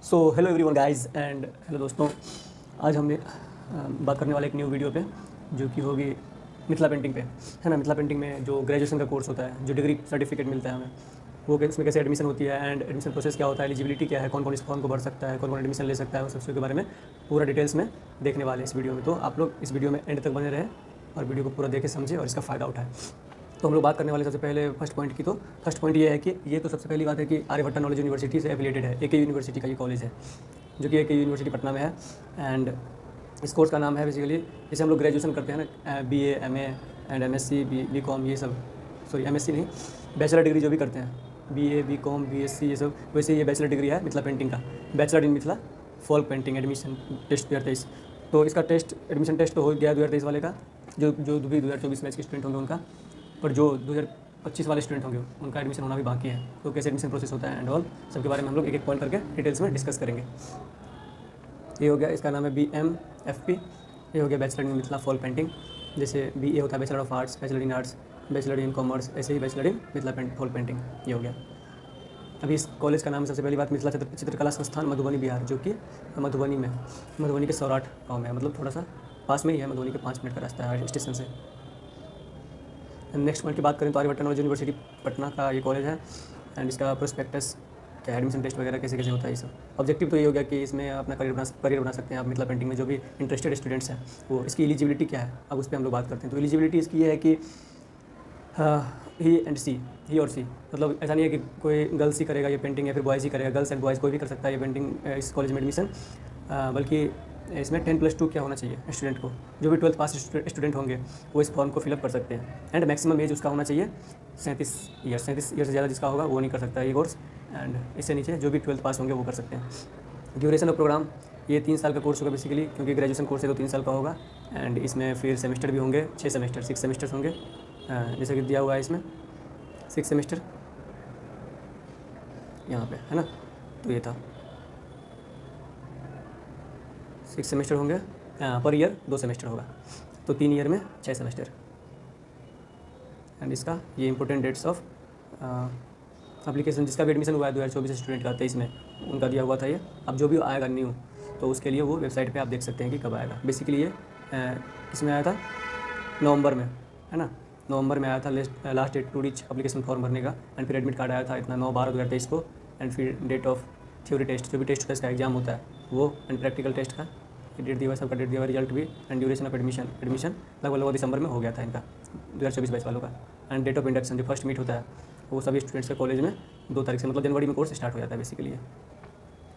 So hello everyone guys and hello दोस्तों। आज हमने बात करने वाले एक न्यू वीडियो पे जो कि होगी मिथिला पेंटिंग पे, है ना। मिथिला पेंटिंग में जो ग्रेजुएशन का कोर्स होता है, जो डिग्री सर्टिफिकेट मिलता है हमें, वो उसमें कैसे एडमिशन होती है एंड एडमिशन प्रोसेस क्या होता है, एलिजिबिलिटी क्या है, कौन कौन इस फॉर्म को भर सकता है, कौन कौन एडमिशन ले सकता है, उन सबसे के बारे में पूरा डिटेल्स में देखने वाले हैं इस वीडियो में। तो आप लोग इस वीडियो में एंड तक बने रहें और वीडियो को पूरा देखें, समझें और इसका फ़ायदा उठाएं। तो हम लोग बात करने वाले सबसे पहले फर्स्ट पॉइंट की। तो फर्स्ट पॉइंट ये है कि ये तो सबसे पहली बात है कि आर्यभट्टा नॉलेज यूनिवर्सिटी से एफिलेटेड है। एक यूनिवर्सिटी का ये कॉलेज है जो कि एक यूनिवर्सिटी पटना में है। एंड इस कोर्स का नाम है बेसिकली, जैसे हम लोग ग्रेजुएशन करते हैं ना, BA MA and MSc B.Com ये सब, सॉरी MSc नहीं, बैचलर डिग्री जो भी करते हैं, BA B.Com BSc ये सब, वैसे ये बैचलर डिग्री है मिथिला पेंटिंग का, bachelor in Mithila folk painting. Admission test 2023, तो इसका टेस्ट एडमिशन टेस्ट तो हो गया 2023 वाले का, जो जो भी 2024 बैच के स्टूडेंट होंगे उनका, पर जो 2025 वाले स्टूडेंट होंगे उनका एडमिशन होना भी बाकी है। तो कैसे एडमिशन प्रोसेस होता है एंड ऑल सबके बारे में हम लोग एक एक पॉइंट करके डिटेल्स में डिस्कस करेंगे। ये हो गया, इसका नाम है BMFP। ये हो गया bachelor in Mithila folk painting. जैसे BA होता है bachelor of arts, bachelor in arts, bachelor in commerce, ऐसे ही bachelor in Mithila folk painting ये हो गया। अभी इस कॉलेज का नाम है सबसे पहली बात मिथिला चित्रकला संस्थान मधुबनी बिहार, जो कि मधुबनी में, मधुबनी के सौराठ गाँव में है, मतलब थोड़ा सा पास में ही है, मधुबनी के 5 मिनट का रास्ता है स्टेशन से। नेक्स्ट पॉइंट की बात करें तो आर्यभट्टा नॉलेज यूनिवर्सिटी पटना का ये कॉलेज है। एंड इसका प्रोस्पेक्टस क्या, एडमिशन टेस्ट वगैरह कैसे कैसे होता है ये सब। ऑब्जेक्टिव तो ये हो गया कि इसमें अपना करियर बना सकते हैं आप मिथिला पेंटिंग में, जो भी इंटरेस्टेड स्टूडेंट्स हैं वो। इसकी एलिजिबिलिटी क्या है, अब उस पर हम लोग बात करते हैं। तो एलिजिबिलिटी इसकी ये है कि ही एंड सी, ही और सी, मतलब ऐसा नहीं है कि कोई गर्ल्स ही करेगा ये पेंटिंग या फिर बॉयज़ ही करेगा, गर्ल्स एंड बॉयज़ कोई भी कर सकता है ये पेंटिंग इस कॉलेज में एडमिशन। बल्कि इसमें 10+2 क्या होना चाहिए स्टूडेंट को, जो भी 12th पास स्टूडेंट होंगे वो इस फॉर्म को फिलअप कर सकते हैं। एंड मैक्सिमम एज उसका होना चाहिए 37 ईयर, 37 ईयर से ज़्यादा जिसका होगा वो नहीं कर सकता ये कोर्स। एंड इससे नीचे जो भी 12th पास होंगे वो कर सकते हैं। ड्यूरेशन ऑफ प्रोग्राम, ये 3 साल का कोर्स होगा बेसिकली, क्योंकि ग्रेजुएशन कोर्स है तो 3 साल का होगा। एंड इसमें फिर सेमेस्टर भी होंगे, 6 सेमेस्टर, 6 सेमेस्टर्स होंगे, जैसे कि दिया हुआ है इसमें 6 सेमेस्टर यहाँ पे, है ना। तो ये था 6 सेमेस्टर होंगे, पर ईयर 2 सेमेस्टर होगा, तो 3 ईयर में 6 सेमेस्टर। एंड इसका ये इंपॉर्टेंट डेट्स ऑफ एप्लीकेशन, जिसका भी एडमिशन हुआ है 2024 स्टूडेंट का, 23 में उनका दिया हुआ था ये। अब जो भी आएगा न्यू तो उसके लिए वो वेबसाइट पे आप देख सकते हैं कि कब आएगा। बेसिकली ये किसमें आया था, नवंबर में, है ना। नवंबर में आया था last date to reach application form भरने का। एंड फिर एडमिट कार्ड आया था इतना 9/12/2023 को। एंड फिर डेट ऑफ थ्योरी टेस्ट, जो भी टेस्ट होता है इसका एग्जाम होता है वो, एंड प्रैक्टिकल टेस्ट का डेट दिया हुआ, सबका डेट दिया हुआ, रिजल्ट भी। एंड ड्यूरेशन ऑफ एडमिशन लगभग दिसंबर में हो गया था इनका 2024 बैच वालों का। एंड डेट ऑफ इंडक्शन, जो फर्स्ट मीट होता है वो सभी स्टूडेंट्स के कॉलेज में 2 तारीख से, मतलब जनवरी में कोर्स स्टार्ट हो जाता है बेसिकली।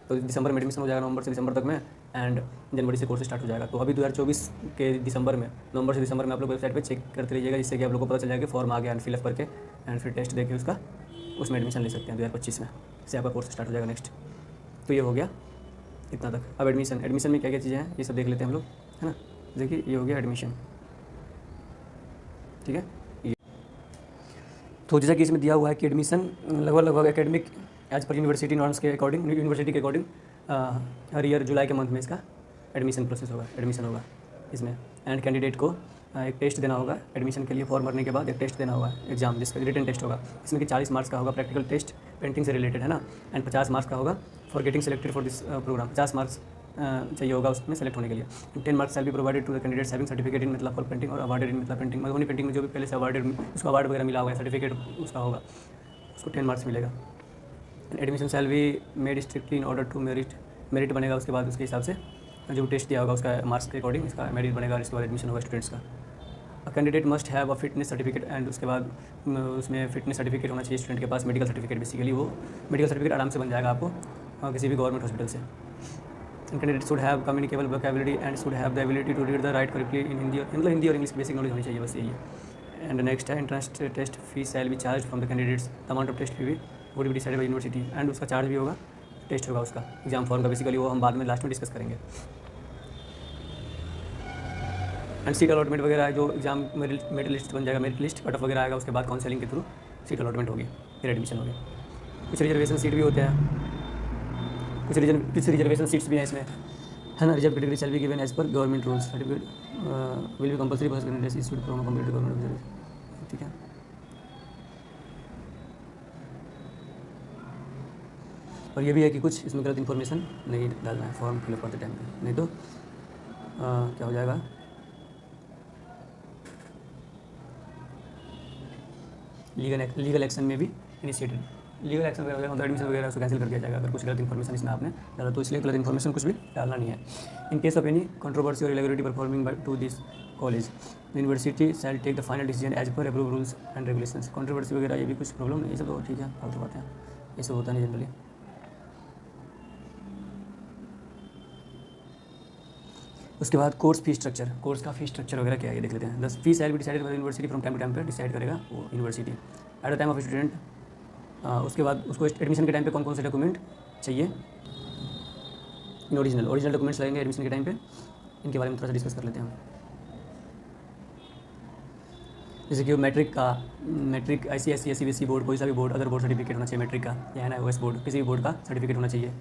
तो दिसंबर में एडमिशन हो जाएगा, नवंबर से दिसंबर तक में, एंड जनवरी से कोर्स स्टार्ट हो जाएगा। तो अभी 2024 के दिसंबर में, नवंबर से दिसंबर में आप लोग वेबसाइट पे चेक करते रहिएगा, जिससे कि आप लोग को पता चल जाएगा कि फॉर्म आ गया, एंड फिलअप करके एंड फिर टेस्ट देके उसका उसमें एडमिशन ले सकते हैं 2025 में, से आपका कोर्स स्टार्ट हो जाएगा नेक्स्ट। तो ये हो गया इतना तक। अब एडमिशन में क्या क्या चीज़ें हैं ये सब देख लेते हैं हम लोग, है ना। देखिए ये हो गया एडमिशन, ठीक है। तो जैसा कि इसमें दिया हुआ है कि एडमिशन लगभग academic as per university norms के अकॉर्डिंग, यूनिवर्सिटी के अकॉर्डिंग हर ईयर जुलाई के मंथ में इसका एडमिशन प्रोसेस होगा, एडमिशन होगा इसमें। एंड कैंडिडेट को एक टेस्ट देना होगा एडमिशन के लिए, फॉर्म भरने के बाद एक टेस्ट देना होगा, एग्जाम, जिसका रिटन टेस्ट होगा। इसमें कि 40 मार्क्स का होगा प्रैक्टिकल टेस्ट पेंटिंग से रिलेटेड, है ना। एंड 50 मार्क्स का होगा for getting selected for this program, 50 marks चाहिए होगा उसमें सेलेक्ट होने के लिए। 10 marks shall be provided to the candidates having certificate in Mithila folk painting और awarded in Mithila painting. Madhubani painting में जो भी पहले से अवार्डेड, उसको अवार्ड वगैरह मिला हुआ है, सर्टिफिकेट उसका होगा, उसको 10 मार्क्स मिलेगा। Admission shall be made strictly in order to merit बनेगा, उसके बाद उसके हिसाब से जो टेस्ट दिया होगा उसका मार्क्स के अकॉर्डिंग इसका मेरिट बनेगा, इसके बाद एडमिशन होगा स्टूडेंट्स का। Candidate must have a fitness certificate, and उसके बाद उसमें फिटनेस सर्टिफिकेट होना चाहिए स्टूडेंट के पास, मेडिकल सर्टिफिकेट बेसिकली। वो मेडिकल सर्टिफिकेट आराम से बन जाएगा आपको किसी भी गवर्नमेंट हॉस्पिटल से। Candidate should have communicable vocabulary and should have the ability to read the write correctly in Hindi, मतलब हिंदी और इंग्लिश बेसिक नॉलेज होनी चाहिए, बस यही है। एंड नेक्स्ट है entrance test fees shall be charge from the candidates, the amount of test fee भी would be decided by university. And उसका चार्ज भी होगा, टेस्ट होगा उसका, एग्जाम फॉर्म का बेसिकली, वो हम बाद में लास्ट में डिस्कस करेंगे। एंड सीट अलॉटमेंट वगैरह जो एग्जाम मेरिट लिस्ट बन जाएगा, मेरिट लिस्ट कट ऑफ वगैरह आएगा, उसके बाद काउंसलिंग के थ्रू सीट अलॉटमेंट होगी, फिर एडमिशन होगी। कुछ रिजर्वेशन सीट भी होते हैं, कुछ रिजर्वेशन सीट्स भी हैं इसमें, है ना। Reserve category shall be given as per government rules, certificate will be compulsory for candidates issued from complete government, ठीक है। और ये भी है कि कुछ इसमें गलत इन्फॉर्मेशन नहीं डालना है फॉर्म फिलअप करते टाइम पे, नहीं तो क्या हो जाएगा, लीगल एक्शन में भी इनिशिएटेड, लीगल एक्शन वगैरह मतलब एडमिशन वगैरह उसको कैंसिल कर दिया जाएगा अगर कुछ गलत इन्फॉर्मेशन इसमें आपने डाला तो। इसलिए गलत इन्फॉर्मेशन कुछ भी डालना नहीं है। In case of any controversy और irregularity performing to this college the university shall take the final decision as per approve rules and regulations. Controversy वगैरह ये भी कुछ प्रॉब्लम नहीं, ये सब तो ठीक है, फालतू बातें हैं, ये सब होता नहीं जनरली। उसके बाद कोर्स फी स्ट्रक्चर, कोर्स का फी स्ट्रक्चर वगैरह क्या है ये देख लेते हैं। The fee shall be decided by university from time to time पे डिसाइड करेगा वो university at the time of student. उसके बाद उसको एडमिशन के टाइम पे कौन कौन से डॉक्यूमेंट चाहिए इन ओरिजिनल डॉक्यूमेंट्स लगेंगे एडमिशन के टाइम पे, इनके बारे में थोड़ा सा डिस्कस कर लेते हैं हम। जैसे कि मैट्रिक ICSE CBSE बोर्ड, कोई सा भी बोर्ड, अदर बोर्ड सर्टिफिकेट होना चाहिए मैट्रिक का, या NIOS बोर्ड, किसी भी बोर्ड का सर्टिफिकेट होना चाहिए।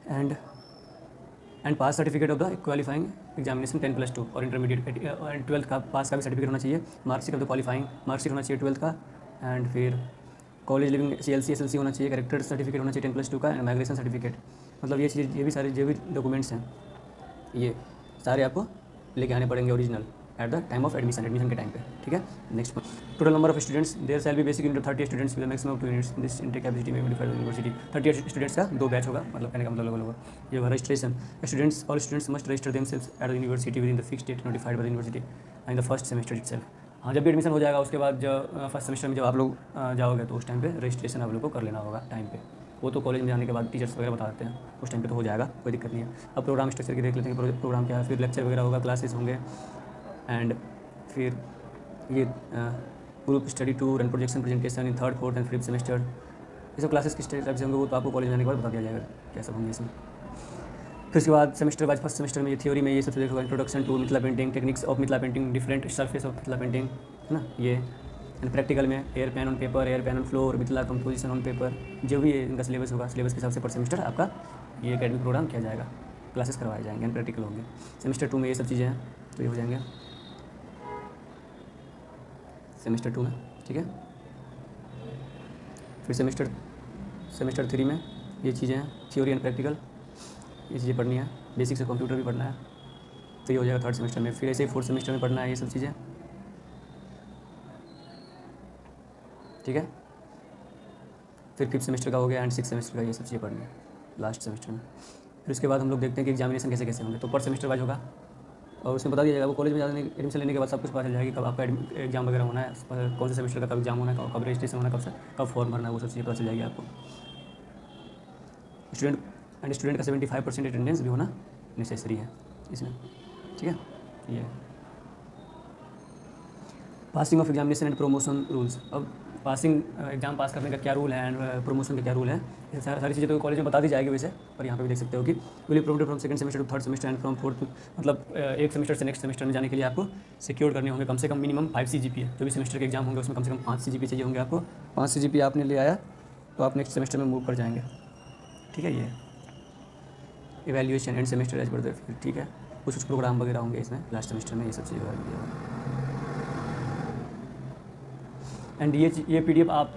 And pass certificate of the qualifying examination 10+2 और इंटरमीडिएट और 12th का पास का भी सर्टिफिकेट होना चाहिए। Marksheet of the qualifying marksheet होना चाहिए 12th का। एंड फिर कॉलेज लिविंग CLC SLC होना चाहिए, कैरेक्टर सर्टिफिकेट होना चाहिए 10+2 का, एंड माइग्रेशन सर्टिफिकेट। मतलब ये चीज़, ये भी सारे जो भी डॉक्यूमेंट्स हैं ये सारे आपको लेके आने पड़ेंगे original at the time of admission के टाइम पे, ठीक है। Next total number of students, there shall be basic unit 30 students with maximum 2 units, this intake capacity में मॉडिफाइड यूनिवर्सिटी। 30 स्टूडेंट्स का 2 बैच होगा, मतलब कहने का मतलब होगा। ये होगा registration, students all students must register themselves at the university within the fixed date notified by the university in the first semester itself. हाँ, जब भी एडमिशन हो जाएगा उसके बाद जब फर्स्ट सेमेस्टर में जब आप लोग जाओगे तो उस टाइम पे रजिस्ट्रेशन आप लोग को कर लेना होगा टाइम पे। वो तो कॉलेज में जाने के बाद टीचर्स वगैरह बता देते हैं, उस टाइम पे तो हो जाएगा, कोई दिक्कत नहीं है। अब प्रोग्राम स्ट्रक्चर की देख लेते हैं कि प्रोग्राम क्या है। फिर लेक्चर वगैरह होगा, क्लासेस होंगे, एंड फिर ये group study tour and projection presentation in 3rd, 4th and 5th semester. ये सब क्लासेस किस टाइप से होंगे वो तो आपको कॉलेज जाने के बाद बता दिया जाएगा क्या सब होंगे इसमें। फिर उसके बाद सेमेस्टर वाइज फर्स्ट सेमेस्टर में ये थ्योरी में ये सब सब्जेक्ट होगा। Introduction to Mithila painting, techniques of Mithila painting, different surface of Mithila painting, है ना ये। एंड प्रैक्टिकल में air pen on paper, air pen on floor, Mithila composition on paper, जो भी इनका सिलेबस होगा, सिलेबस के हिसाब से पर सेमेस्टर आपका ये एकेडमिक प्रोग्राम किया जाएगा, क्लासेस करवाए जाएंगे एंड प्रैक्टिकल होंगे। सेमेस्टर 2 में ये सब चीज़ें हैं तो ये हो जाएंगे सेमेस्टर 2 में, ठीक है। फिर सेमेस्टर 3 में ये चीज़ें हैं, थ्योरी एंड प्रैक्टिकल, ये चीज़ें पढ़नी है। बेसिक से कंप्यूटर भी पढ़ना है, तो ये हो जाएगा 3rd सेमेस्टर में। फिर ऐसे ही 4th सेमेस्टर में पढ़ना है ये सब चीज़ें, ठीक है। फिर 5th सेमेस्टर का हो गया एंड 6th सेमेस्टर का ये सब चीज़ें पढ़नी है लास्ट सेमेस्टर में। फिर उसके बाद हम लोग देखते हैं कि एग्जामिनेशन कैसे कैसे होंगे, तो पर सेमेस्टर वाइज होगा और उसमें बता दिया जाएगा। वो कॉलेज में जाने एडमिशन लेने के बाद सब कुछ पता चल जाएगा कि कब आपका एग्जाम वगैरह होना है, कौन से सेमेस्टर का कब एग्जाम होना है, कब रजिस्ट्रेशन होना है, कब फॉर्म भरना है, वो सब चीज़ें पता चल जाएगी आपको। स्टूडेंट का 75% अटेंडेंस भी होना नेसेसरी है इसमें, ठीक है। ये passing of examination and promotion rules. अब पासिंग एग्जाम पास करने का क्या रूल है एंड प्रमोशन का क्या रूल है, ये सारी चीज़ें तो कॉलेज में बता दी जाएगी वैसे, पर यहाँ पे भी देख सकते हो कि will promoted from 2nd semester two 3rd semester and from 4th, मतलब एक सेमेस्टर से नेक्स्ट सेमेस्टर में जाने के लिए आपको सिक्योर करने होंगे कम से कम मिनिमम 5 CGPA। जो भी सेमेस्टर के एग्जाम होंगे उसमें कम से कम 5 CGPA चाहिए होंगे आपको। 5 CGPA आपने ले आया तो आप नेक्स्ट सेमेस्टर में मूव कर जाएंगे, ठीक है। ये evaluation and semester as per the, ठीक है। कुछ प्रोग्राम वगैरह होंगे इसमें लास्ट सेमेस्टर में, ये सब चीज़ें होंगी। एंड ये PDF आप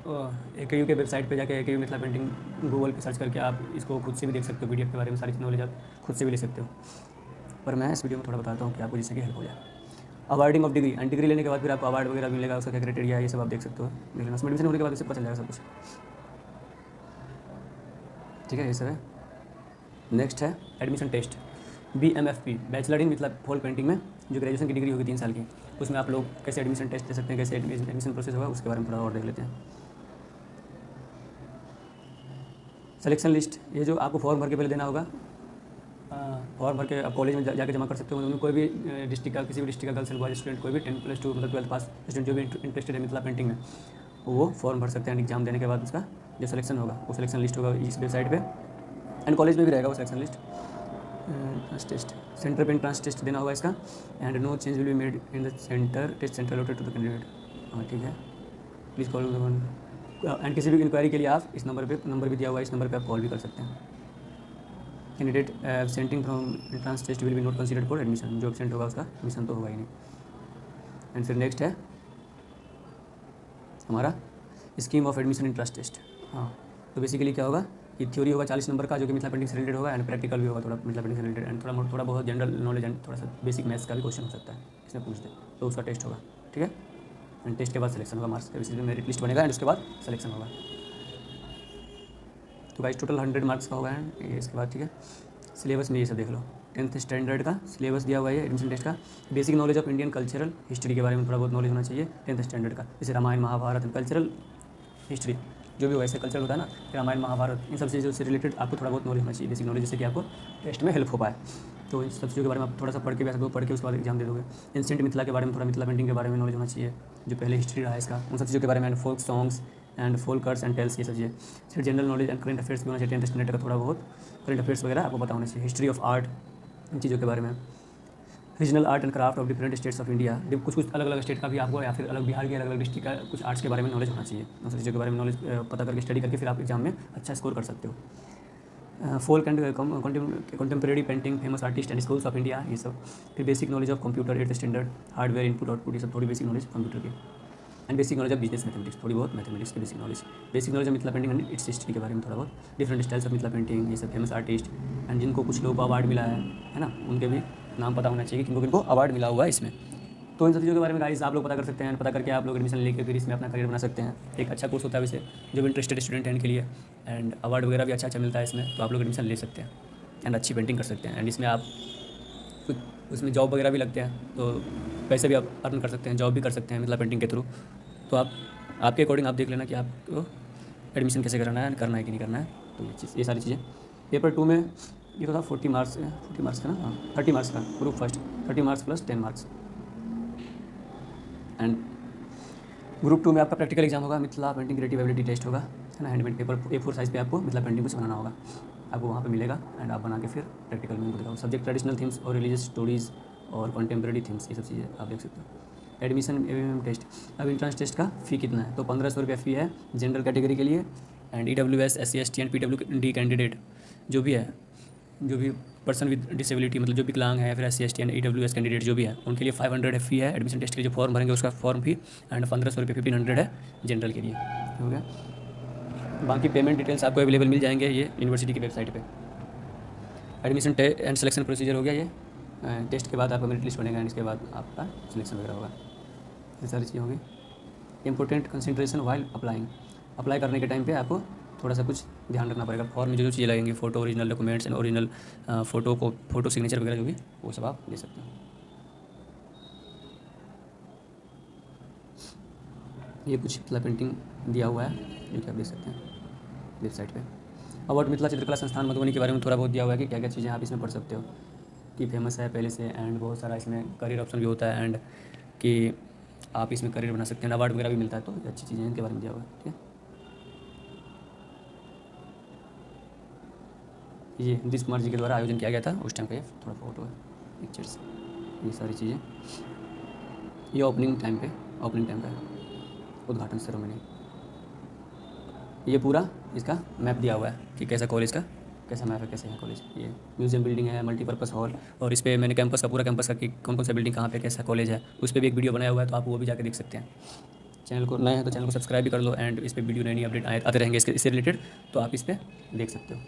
AKU के वेबसाइट पे जाके AKU मिथिला पेंटिंग गूगल पे सर्च करके आप इसको खुद से भी देख सकते हो, PDF के बारे में सारी नॉलेज आप खुद से भी ले सकते हो। पर मैं इस वीडियो में थोड़ा बताता हूँ कि आपको जिससे कि हेल्प हो जाए। Awarding of degree, and degree लेने के बाद फिर आपको अवार्ड वगैरह मिलेगा, उसका क्या क्राइटेरिया है ये सब आप देख सकते हो। लेकिन उसमें एडमिशन होने के बाद इससे पता चल जाएगा सब कुछ, ठीक है। ये सब है। नेक्स्ट है admission test, BMFP, bachelor in Mithila folk painting में जो ग्रेजुएशन की डिग्री होगी 3 साल की, उसमें आप लोग कैसे एडमिशन टेस्ट दे सकते हैं, कैसे एडमिशन प्रोसेस होगा उसके बारे में थोड़ा और देख लेते हैं। सिलेक्शन लिस्ट, ये जो आपको फॉर्म भर के पहले देना होगा, फॉर्म भर के आप कॉलेज में जाके जमा कर सकते हो। उनमें कोई भी डिस्ट्रिक्ट का, किसी भी डिस्ट्रिक्ट का गर्ल्स एंड बॉयज स्टूडेंट, कोई भी 10+2 मतलब 12th पास स्टूडेंट जो भी इंटरेस्टेड है मिथिला पेंटिंग में, वो फॉर्म भर सकते हैं। एग्जाम देने के बाद उसका जो सिलेक्शन होगा वो सिलेक्शन लिस्ट होगा इस वेबसाइट पे, एंड कॉलेज में भी रहेगा वो सिलेक्शन लिस्ट। टेस्ट सेंटर पे एंट्रेंस टेस्ट देना होगा इसका, and no change will be made in the center test center allotted to the candidate. हाँ, ठीक है। Please call the one, and किसी भी इंक्वायरी के लिए आप इस नंबर भी दिया हुआ है, इस नंबर पे आप कॉल भी कर सकते हैं। Candidate absenting from entrance test will be not considered for admission, जो एब्सेंट होगा उसका एडमिशन तो होगा ही नहीं। एंड फिर नेक्स्ट है हमारा scheme of admission entrance test. हाँ, तो बेसिकली क्या होगा कि थ्योरी होगा 40 नंबर का जो कि मिथिला पेंटिंग से रिलेटेड होगा, एंड प्रैक्टिकल भी होगा थोड़ा मिथिला पेंटिंग से रिलेटेड, एंड थोड़ा बहुत जनरल नॉलेज एंड थोड़ा सा बेसिक मैथ्स का भी क्वेश्चन हो सकता है इसमें पूछते, तो उसका टेस्ट होगा। ठीक है, एंड टेस्ट के बाद सिलेक्शन होगा, मार्क्स का बेसिकली मेरिट लिस्ट बनेगा एंड उसके बाद सिलेक्शन होगा। तो गाइस टोटल 100 मार्क्स का होगा एंड ये इसके बाद। ठीक है, सिलेबस में ये सब देख लो, 10th स्टैंडर्ड का सिलेबस दिया हुआ है एडमिशन टेस्ट का। Basic knowledge of Indian cultural history के बारे में थोड़ा बहुत नॉलेज होना चाहिए 10th स्टैंडर्ड का, जैसे रामायण महाभारत, कल्चरल हिस्ट्री जो भी वैसे कल्चर होता है ना, रामायण महाभारत, इन सब चीज़ों से रिलेटेड आपको थोड़ा बहुत नॉलेज होना चाहिए, बेसिक नॉलेज, जिससे कि आपको टेस्ट में हेल्प हो पाए। तो इन सब चीज़ों के बारे में आप थोड़ा सा पढ़ के भी पढ़ के उसके बाद एग्जाम दे दोगे। एंशिएंट मिथिला के बारे में, थोड़ा मिथिला पेंटिंग के बारे में नॉलेज होना चाहिए, जो पहले हिस्ट्री रहा है इसका, उन सब चीज़ों के बारे में, and folk songs and folklores and tales, ये सब चीज़ें। फिर general knowledge and current affairs भी होना चाहिए 10th स्टैंडर्ड का, थोड़ा बहुत करंट अफेयर्स वगैरह आपको पता होना चाहिए। हिस्ट्री ऑफ आर्ट, इन चीज़ों के बारे में। Regional art and craft of different states of India, कुछ अलग अलग स्टेट का भी आपको, या फिर अलग बिहार के अलग अलग डिस्ट्रिक्ट का कुछ आर्ट्स के बारे में नॉलेज होना चाहिए। उन सब चीज़ों के बारे में नॉलेज पता करके स्टडी करके फिर आप एग्जाम में अच्छा स्कोर कर सकते हो। Folk and contemporary painting, famous artist and schools of India, ये सब। फिर basic knowledge of computer 8th standard, hardware input output, ये सब थोड़ी बेसिक नॉलेज कंप्यूटर की। And basic knowledge of business mathematics, थोड़ी बहुत मैथमेटिक्स की basic knowledge. Basic knowledge of Mithila painting and it's history के बारे में थोड़ा बहुत, different styles of Mithila painting, ये सब फेमस आर्टिस्ट एंड जिनको कुछ लोगों को अवार्ड मिला है ना, उनके भी नाम पता होना चाहिए किनको किनको अवार्ड मिला हुआ है इसमें। तो इन सब चीज़ों के बारे में गाइस आप लोग पता कर सकते हैं, पता करके आप लोग एडमिशन लेके फिर इसमें अपना करियर बना सकते हैं। एक अच्छा कोर्स होता है वैसे, जो भी इंटरेस्टेड स्टूडेंट हैं इनके लिए, एंड अवार्ड वगैरह भी अच्छा मिलता है इसमें, तो आप लोग एडमिशन ले सकते हैं एंड अच्छी पेंटिंग कर सकते हैं। एंड इसमें आप कुछ उसमें जॉब वगैरह भी लगते हैं, तो पैसे भी आप अर्न कर सकते हैं, जॉब भी कर सकते हैं मिथिला पेंटिंग के थ्रू। तो आपके अकॉर्डिंग आप देख लेना कि आपको एडमिशन कैसे करना है, करना है कि नहीं करना है। तो ये सारी चीज़ें। पेपर 2 में ये तो था 40 मार्क्स का ना, हाँ 30 मार्क्स का, group first 30 marks plus 10 marks. And group 2 में आपका प्रैक्टिकल एग्जाम होगा, Mithila painting creative ability test होगा, है ना। हैंडमेड पेपर A4 साइज़ पे आपको मिथिला पेंटिंग कुछ बनाना होगा, आपको वहाँ पे मिलेगा एंड आप बना के फिर प्रैक्टिकल में उनको दिखाओ। सब्जेक्ट ट्रेडिशनल थीम्स और रिलीजियस स्टोरीज़ और कंटेम्प्रेरी थीम्स, ये सब चीज़ें आप देख सकते हो। एडमिशन टेस्ट, अब इंट्रेंस टेस्ट का फ़ी कितना है, तो 1500 रुपये फ़ी है जनरल कैटेगरी के लिए, and EWS SC ST and PWD candidate जो भी है, जो भी पर्सन विद डिसेबिलिटी, मतलब जो विकलांग है, फिर SC ST and EWS candidate जो भी है, उनके लिए 500 फ़ी है एडमिशन टेस्ट के लिए। जो फॉर्म भरेंगे उसका फॉर्म फी, एंड 1500 रुपये 1500 है जनरल के लिए, हो गया। बाकी पेमेंट डिटेल्स आपको अवेलेबल मिल जाएंगे ये यूनिवर्सिटी की वेबसाइट पे। एडमिशन एंड सिलेक्शन प्रोसीजर हो गया ये, टेस्ट के बाद आपका मेरिट लिस्ट बनेगा एंड इसके बाद आपका सिलेक्शन वगैरह होगा, ये सारी चीज़ें होंगी। इंपॉर्टेंट कंसिडरेशन वाइल अप्लाई करने के टाइम पे आपको थोड़ा सा कुछ ध्यान रखना पड़ेगा। फॉर्म में जो चीज़ें लगेंगी, photo, original documents and original photo signature वगैरह जो भी, वो सब आप दे सकते हो। ये कुछ मिथिला पेंटिंग दिया हुआ है जो कि आप देख सकते हैं वेबसाइट पे। अबाउट मिथिला चित्रकला संस्थान मधुबनी के बारे में थोड़ा बहुत दिया हुआ है कि क्या क्या चीज़ें आप इसमें पढ़ सकते हो, कि फेमस है पहले से, एंड बहुत सारा इसमें करियर ऑप्शन भी होता है, एंड कि आप इसमें करियर बना सकते हैं, अवार्ड वगैरह भी मिलता है, तो ये अच्छी चीज़ें इनके बारे में दिया हुआ है। ठीक है, ये नीतीश कुमार जी के द्वारा आयोजन किया गया था उस टाइम का, ये थोड़ा फोटो है, पिक्चर्स, ये सारी चीज़ें। ये ओपनिंग टाइम का है, उद्घाटन सेरेमनी। ये पूरा इसका मैप दिया हुआ है कि कैसा कॉलेज का कैसा मैप है, कैसे है कॉलेज। ये म्यूजियम बिल्डिंग है, मल्टीपर्पज़ हॉल, और इस पर मैंने कैंपस का कि कौन कौन सा बिल्डिंग कहाँ पे कैसा कॉलेज है, उस पर भी एक वीडियो बनाया हुआ है, तो आप वो भी जाकर देख सकते हैं। चैनल को नए हैं तो चैनल को सब्सक्राइब भी कर लो, एंड इस पर वीडियो नई अपडेट आते रहेंगे इससे रिलेटेड, तो आप इस पर देख सकते हो।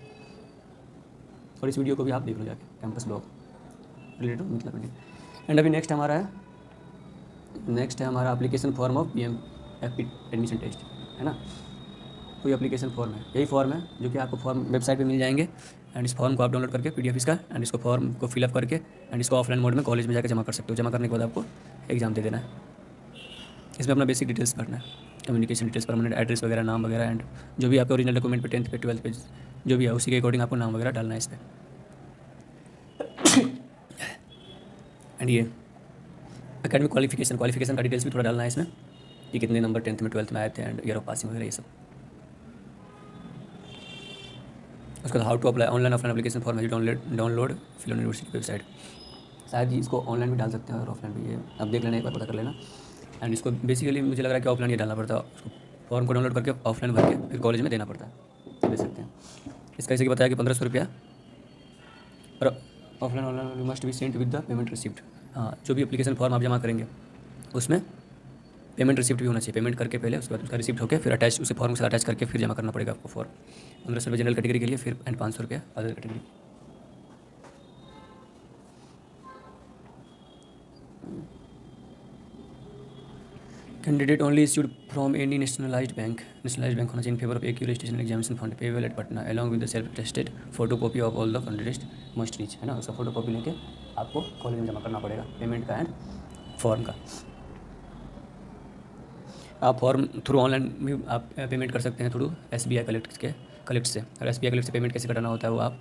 और इस वीडियो को भी आप देख लो जाके, campus blog related Mithila painting. And अभी नेक्स्ट है हमारा application form of PMFP admission test, है ना। कोई एप्लीकेशन फॉर्म है, यही फॉर्म है जो कि आपको फॉर्म वेबसाइट पे मिल जाएंगे, एंड इस फॉर्म को आप डाउनलोड करके PDF इसका, एंड इसको फॉर्म को फिलअप करके एंड इसको ऑफलाइन मोड में कॉलेज में जाकर जमा कर सकते हो। जमा करने के बाद आपको एग्जाम दे देना है। इसमें अपना बेसिक डिटेल्स भरना है, कम्युनिकेशन डिटेल्स, परमानेंट एड्रेस वगैरह, नाम वगैरह, एंड जो भी आपके ओरिजिनल डॉक्यूमेंट पे 10th पे 12th पे जो भी है उसी के अकॉर्डिंग आपको नाम वगैरह डालना है इस पर। एंड ये एकेडमिक क्वालिफिकेशन का डिटेल्स भी थोड़ा डालना है इसमें, कि कितने नंबर 10th में 12th में आए थे, एंड ईयर ऑफ पासिंग वगैरह, ये सब। उसके बाद how to apply online offline application form है डाउनलोड फिल यूनिवर्सिटी की वेबसाइट। शायद जी इसको ऑनलाइन भी डाल सकते हैं और ऑफलाइन भी, ये अब देख लेना, एक बार पता कर लेना। एंड इसको बेसिकली मुझे लग रहा है कि ऑफलाइन ये डालना पड़ता है, उसको फॉर्म को डाउनलोड करके ऑफलाइन भर के फिर कॉलेज में देना पड़ता है, दे सकते हैं। इसका जैसे कि बताया कि 1500 रुपया, और offline must be sent with the payment receipt. हाँ, जो भी एप्लीकेशन फॉर्म आप जमा करेंगे उसमें पेमेंट रिसिप्ट भी होना चाहिए, पेमेंट करके पहले उसके बाद उसका रिसिप्ट होकर फिर अटैच उसे फॉर्म के साथ अटैच करके फिर जमा करना पड़ेगा आपको फॉर्म। 1500 रुपये जनरल कैटेगरी के लिए, फिर एंड 500 रुपये other category. Candidate only issued from any nationalised bank होना चाहिए इन फेवर ऑफ एक registration examination fund payable eight Patna along with the self tested photo copy of all the candidate must reach, है ना। उसका photo copy लेके आपको college में जमा करना पड़ेगा, पेमेंट का एंड फॉर्म का। आप फॉर्म थ्रू ऑनलाइन भी आप पेमेंट कर सकते हैं थ्रू SBI कलेक्ट से। और SBI कलेक्ट से पेमेंट कैसे करना होता है वो आप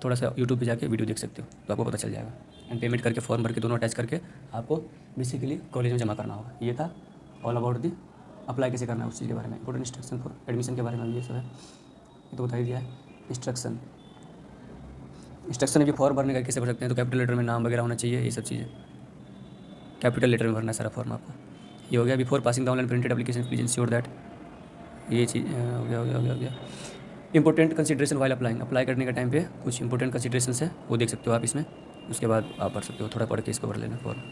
थोड़ा सा यूट्यूब पे जाके वीडियो देख सकते हो, तो आपको पता चल जाएगा। एंड पेमेंट करके फॉर्म भर के दोनों अटैच करके आपको बेसिकली कॉलेज में जमा करना होगा। ये था ऑल अबाउट दी अप्लाई कैसे करना है उस चीज़ के बारे में, इंपॉर्टेंट इंस्ट्रक्शन फॉर एडमिशन के बारे में ये सब है, ये तो बता ही दिया है। इंस्ट्रक्शन ये फॉर्म भरने का कैसे भर सकते हैं, तो कैपिटल लेटर में नाम वगैरह होना चाहिए, ये सब चीज़ें कैपिटल लेटर में भरना है सारा फॉर्म आपको। ये हो गया। Before passing the online printed application please ensure that, ये चीज़ हो गया। Important consideration while applying, apply करने के टाइम पे कुछ इंपॉर्टेंट कंसिडरेशन है वो देख सकते हो आप इसमें, उसके बाद आप भर सकते हो, थोड़ा पढ़ के इसको भर लेना फॉर्म।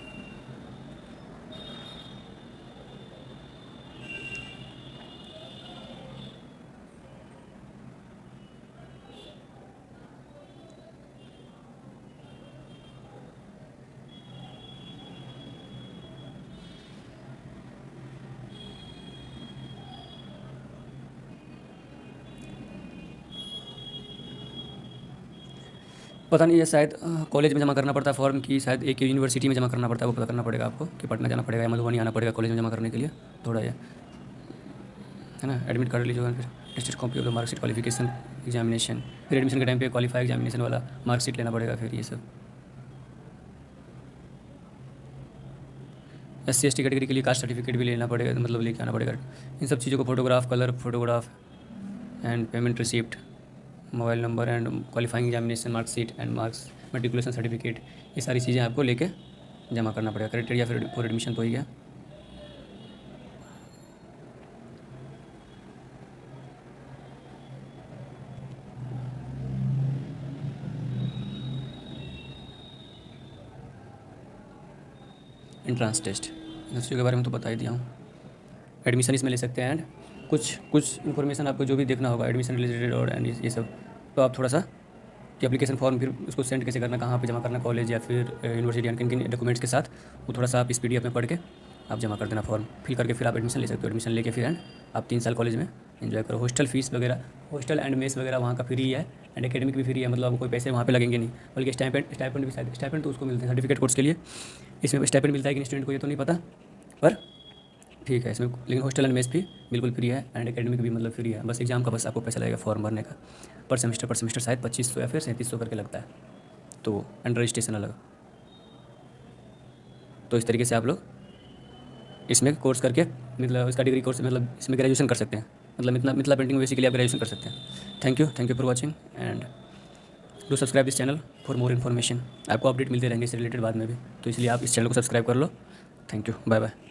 पता नहीं, ये शायद कॉलेज में जमा करना पड़ता है फॉर्म की, शायद एक यूनिवर्सिटी में जमा करना पड़ता है, वो पता करना पड़ेगा आपको कि पटना जाना पड़ेगा या मधुबनी आना पड़ेगा कॉलेज में जमा करने के लिए, थोड़ा ये है ना। एडमिट कार्ड लीजिएगा, फिर tested copy of the marksheet qualification examination, फिर एडमिशन के टाइम पे क्वालिफाई एग्जामिनेशन वाला मार्कशीट लेना पड़ेगा, फिर ये सब। SC/ST कैटेगरी के लिए कास्ट सर्टिफिकेट भी लेना पड़ेगा, मतलब लेके आना पड़ेगा। इन सब चीज़ों को photograph and payment receipt, mobile number and qualifying examination marksheet and marks matriculation certificate, ये सारी चीज़ें आपको लेके जमा करना पड़ेगा। क्राइटेरिया फिर फॉर एडमिशन तो ही गया। एंट्रांस टेस्ट, इन चीज़ों के बारे में तो बता ही दिया हूँ। एडमिशन इसमें ले सकते हैं एंड कुछ इन्फॉर्मेशन आपको जो भी देखना होगा एडमिशन रिलेटेड और एंड ये सब, तो आप थोड़ा सा कि एप्लीकेशन फॉर्म फिर उसको सेंड कैसे करना, कहाँ पे जमा करना, कॉलेज या फिर यूनिवर्सिटी एंड किन किन डॉक्यूमेंट्स के साथ, वो थोड़ा सा आप इस PDF में पढ़ के आप जमा कर देना फॉर्म फिल करके, फिर आप एडमिशन ले सकते हो। एडमिशन लेके फिर एंड आप 3 साल कॉलेज में एंजॉय करो। हॉस्टल फीस वगैरह, हॉस्टल एंड मेस वगैरह वहाँ का फ्री है एंड एकेडमिक भी फ्री है, मतलब आपको कोई पैसे वहाँ पे लगेंगे नहीं, बल्कि स्टाइपेंड भी, शायद स्टाइपेंड तो उसको मिलते हैं सर्टिफिकेट कोर्स के लिए, इसमें स्टाइपेंड मिलता है कि स्टूडेंट को ये तो नहीं पता, पर ठीक है इसमें। लेकिन हॉस्टल एंड मेस भी बिल्कुल फ्री है एंड एकेडमिक भी मतलब फ्री है, बस एग्जाम का बस आपको पैसा लगेगा फॉर्म भरने का। पर सेमेस्टर शायद 2500 या फिर 3700 करके लगता है, तो एंड रजिस्ट्रेशन अलग। तो इस तरीके से आप लोग इसमें कोर्स करके, मतलब इसका डिग्री कोर्स, मतलब इसमें ग्रेजुएशन कर सकते हैं, मतलब मिथिला पेंटिंग बेसिकली आप ग्रेजुएशन कर सकते हैं। Thank you for watching and do subscribe this channel for more information. आपको अपडेट मिलते रहेंगे इससे रिलेटेड बाद में भी, तो इसलिए आप इस चैनल को सब्सक्राइब कर लो। Thank you, bye bye.